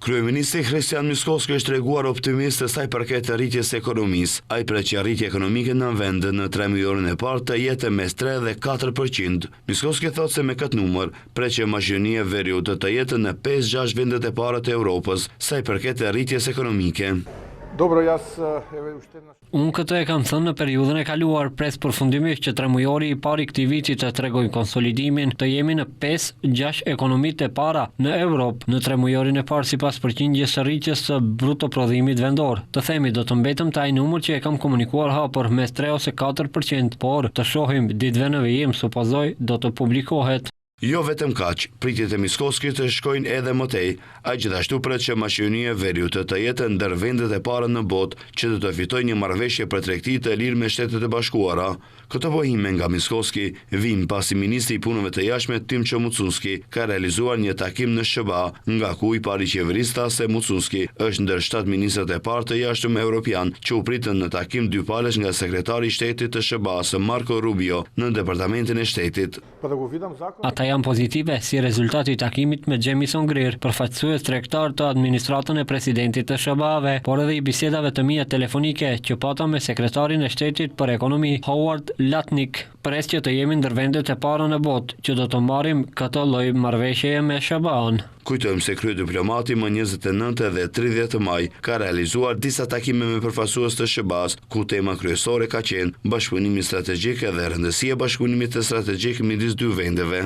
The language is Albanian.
Kryeministri Kristian Miskovski është treguar optimist sa i përket rritjes së ekonomisë. Ai pret që rritja ekonomike në vend në 3 muajin e parë të jetë mes 3 dhe 4%. Miskovski thotë se me këtë numër pret që mashinoria veriut të jetë në 5-6 vendet e para të Europës sa i përket rritjes ekonomike. Unë këtë e kam thënë në periudhën e kaluar, pres përfundimisht që 3 mujori i pari këtij viti të tregojnë konsolidimin, të jemi në 5-6 ekonomitë e para në Europë në 3 mujorin e parë sipas përqindjes së rritjes së bruto prodhimit vendor. Të themi do të mbetëm te ai numër që e kam komunikuar hapur mes 3 ose 4%, por të shohim ditëve në vijim supozoj do të publikohet. Jo vetëm kaq, pritjet e Miskovskit të shkojnë edhe më tej. Ai gjithashtu pret që mashinoria veriut të jetë ndër vendet e para në botë që do të fitojë një marrëveshje për tregti të lirë me Shtetet e Bashkuara. Këtë pohime nga Miskovski vijnë pasi ministri i punëve të jashtme Timço Mucunski ka realizuar një takim në SBA, nga ku i pari qeverista se Mucunski është ndër 7 ministrat e parë të jashtëm evropian që u pritën në takim dypalesh nga sekretari i shtetit të SBA-s Marco Rubio në departamentin e shtetit. Ata janë pozitive si rezultati i takimit me Jamison Greer, përfaqësues tregtar të administratën e presidentit të SBA-ve, por edhe i bisedave të mia telefonike që pata me sekretarin e shtetit për ekonomi Howard Lutnick, pres që të jemi ndër vendet e para në botë që do të marrim këtë lloj marrëveshjeje me SBA-n. Kujtojmë se kryediplomati më 29 dhe 30 maj ka realizuar disa takime me përfaqësues të SBA-s, ku tema kryesore ka qenë bashkëpunimi strategjik dhe rëndësia e bashkëpunimit strategjik midis dy vendeve.